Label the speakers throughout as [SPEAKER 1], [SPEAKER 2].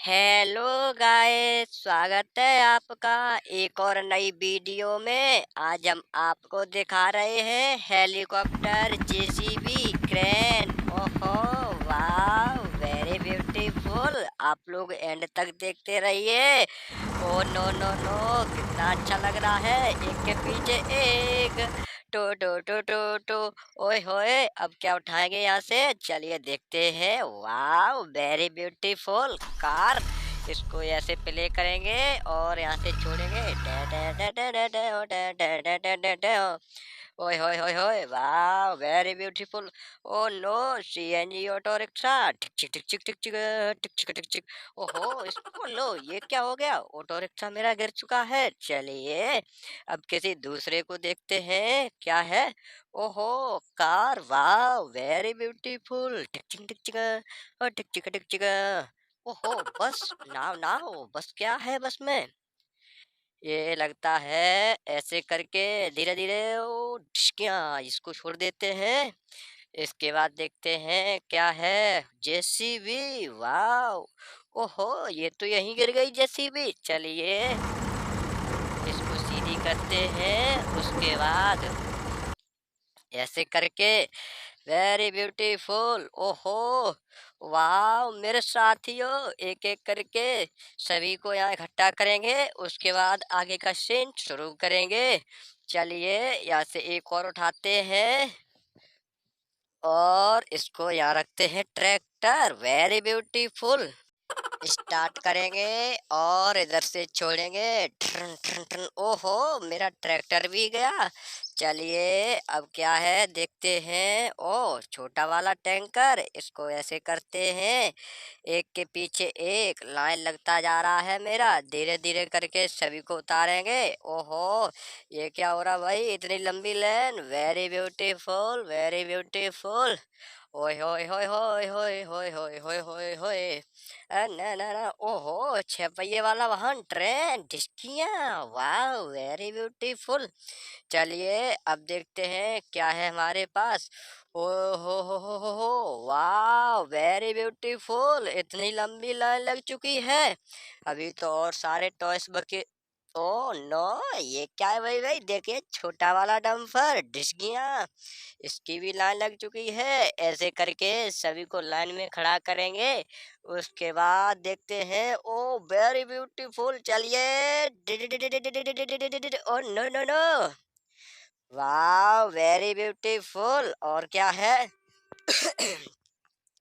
[SPEAKER 1] Hello guys, स्वागत है आपका एक और नई वीडियो में। आज हम आपको दिखा रहे हैं हेलीकॉप्टर, जेसीबी, क्रेन। ओहो, वाह, वेरी ब्यूटीफुल। आप लोग एंड तक देखते रहिए। ओ नो नो नो, कितना अच्छा लग रहा है, एक के पीछे एक। टो टो टो टो टो। ओए होए, अब क्या उठाएंगे यहाँ से? चलिए देखते हैं। वाह, वेरी ब्यूटीफुल कार। इसको ऐसे प्ले करेंगे और यहाँ से छोड़ेंगे। डे डे डे डे डे डे ओ डे डे डे डे डे डे ओ। ओए होए होए होए, वाह, very beautiful. Oh no, CNG auto rickshaw. टिक चिक टिक चिक टिक चिक टिक चिक टिक चिक। ओहो, इसको लो, ये क्या हो गया? ऑटो रिक्शा मेरा गिर चुका है। चलिए अब किसी दूसरे को देखते हैं क्या है। ओहो, कार, वाह, वेरी ब्यूटीफुल। टिक चिक टिक चिक और टिक चिक टिक चिक। ओहो, बस, नाव नाव, बस क्या है बस में? ये लगता है ऐसे करके धीरे धीरे वो ढिशकियाँ इसको छोड़ देते हैं। इसके बाद देखते हैं क्या है। जेसीबी, वाह। ओहो, ये तो यहीं गिर गई जेसीबी। चलिए इसको सीधी करते हैं। उसके बाद ऐसे करके वेरी ब्यूटीफुल। ओहो, वाह, मेरे साथियों, एक एक करके सभी को यहाँ इकट्ठा करेंगे। उसके बाद आगे का सीन शुरू करेंगे। चलिए यहाँ से एक और उठाते हैं और इसको यहाँ रखते हैं। Tractor, very beautiful. स्टार्ट करेंगे और इधर से छोड़ेंगे। ठन ठन ठन। ओहो, मेरा ट्रैक्टर भी गया। चलिए अब क्या है देखते हैं। ओ, छोटा वाला टैंकर, इसको ऐसे करते हैं, एक के पीछे एक लाइन लगता जा रहा है मेरा। धीरे धीरे करके सभी को उतारेंगे। ओहो, ये क्या हो रहा भाई, इतनी लंबी line. Very beautiful, very beautiful. ओए होए होए होए होए होए होए होए होए होए। ना ना ना, ओहो, छह पहिए वाला वाहन, ट्रेन, डिस्कियाँ, वाह, वेरी ब्यूटीफुल। चलिए अब देखते हैं क्या है हमारे पास। ओ हो, वाह, वेरी ब्यूटीफुल। इतनी लंबी लाइन लग चुकी है। अभी तो और सारे टॉयस बके। ओ नो, ये क्या है भाई? भाई देखिए, छोटा वाला डम्फर, डिस्कियाँ, इसकी भी लाइन लग चुकी है। ऐसे करके सभी को लाइन में खड़ा करेंगे। उसके बाद देखते हैं। Oh, very beautiful. चलिए, ओ नो नो नो, वाह, वेरी ब्यूटीफुल। और क्या है?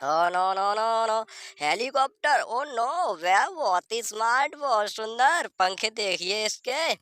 [SPEAKER 1] Oh no no no no, helicopter. Oh no, वह बहुत ही स्मार्ट, बहुत सुंदर पंखे देखिए इसके।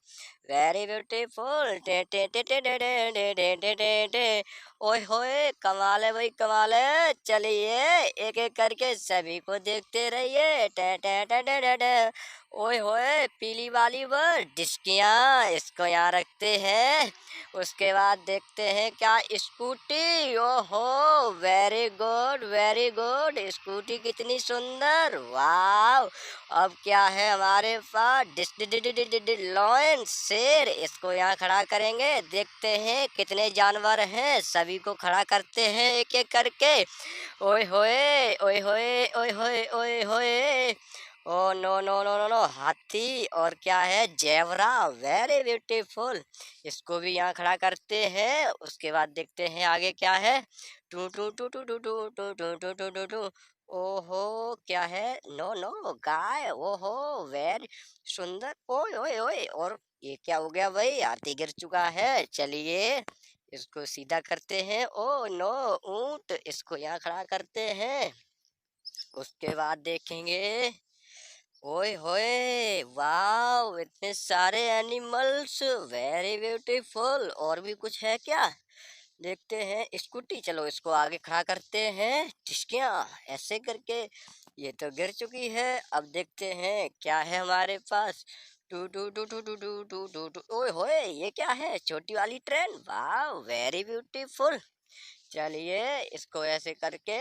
[SPEAKER 1] Very beautiful. टे टे टे टे टे टे टे टे टे टे टे। ओए होए, कमाल है भाई, कमाल है। चलिए एक एक करके सभी को देखते रहिए। टे टे टे टे टे टे। ओए होए, पीली वाली बस डिस्कियाँ, इसको यहाँ रखते हैं। उसके बाद देखते हैं क्या, स्कूटी। ओहो, very good, very good. Scooty कितनी सुंदर, वाह। अब क्या है हमारे पास? लॉयन, शेर, इसको यहाँ खड़ा करेंगे। देखते हैं कितने जानवर हैं, सभी को खड़ा करते हैं एक एक करके। ओए होए ओए होए ओए होए ओए होए। Oh no no no no no, हाथी। और क्या है? Zebra, very beautiful. इसको भी यहाँ खड़ा करते हैं। उसके बाद देखते हैं आगे क्या है। टू टू टू टू टू टू टू टू टू टू टू टू। ओहो, क्या है? नो नो, गाय। ओहो, वेरी सुंदर। ओए ओए ओए, और ये क्या हो गया भाई? हाथी गिर चुका है। चलिए इसको सीधा करते हैं। ओ नो, ऊंट, इसको यहाँ खड़ा करते हैं। उसके बाद देखेंगे। ओए होए, वाह, इतने सारे एनिमल्स, वेरी ब्यूटीफुल। और भी कुछ है क्या? देखते हैं। स्कूटी, चलो इसको आगे खड़ा करते हैं। टिस्कियाँ, ऐसे करके ये तो गिर चुकी है। अब देखते हैं क्या है हमारे पास। टू टू टू टू टू टू टू टू टू। ओए होए, ये क्या है? छोटी वाली ट्रेन, वाह, वेरी ब्यूटीफुल। चलिए इसको ऐसे करके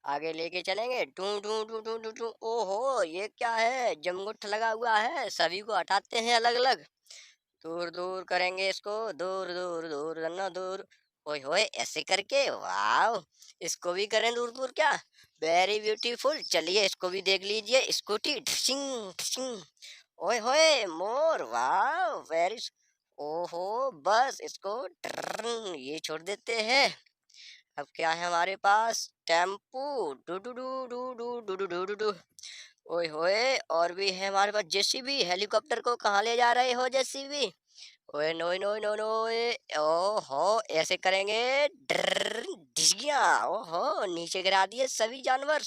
[SPEAKER 1] आगे लेके चलेंगे। टू टू टू टू टू टू। ओहो, ये क्या है? जमघुट लगा हुआ है, सभी को हटाते हैं अलग अलग। दूर दूर करेंगे इसको, दूर दूर दूर, ना दूर। ओए होए ऐसे करके वाह। इसको भी करें दूर दूर क्या। वेरी ब्यूटीफुल, चलिए इसको भी देख लीजिए, स्कूटी ढिशिंग ढिशिंग। ओए होए मोर वाह वेरी। ओहो बस इसको ये छोड़ देते हैं। अब क्या है हमारे पास, टेम्पू डू डू डू डू डू डू डू डू डू डू। ओए होए और भी है हमारे पास जेसीबी। हेलीकॉप्टर को कहाँ ले जा रहे हो जेसीबी। ओए नो नो नो नो। ओहो ऐसे करेंगे, डर ढिसिया। ओहो नीचे गिरा दिए सभी जानवर।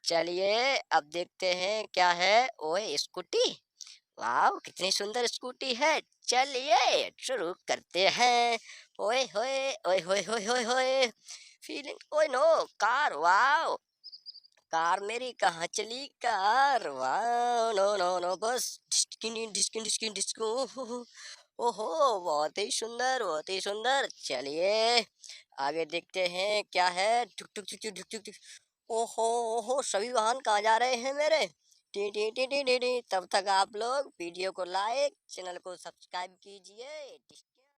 [SPEAKER 1] चलिए अब देखते हैं क्या है। ओए स्कूटी, वाह कितनी सुंदर स्कूटी है। चलिए शुरू करते हैं। ओए होए होए होए होए। फीलिंग ओए नो। कार वाह। कार मेरी कहाँ चली कार, वाह नो नो नो बस डिस्किन डिस्किन डिस्किन डिस्को। ओहो बहुत ही सुंदर बहुत ही सुंदर। चलिए आगे देखते हैं क्या है। टुक टुक टुक टुक टुक टुक। ओहो ओहो सभी वाहन कहाँ जा रहे हैं मेरे। T T T T T T. तब तक आप लोग वीडियो को लाइक, चैनल को सब्सक्राइब कीजिए।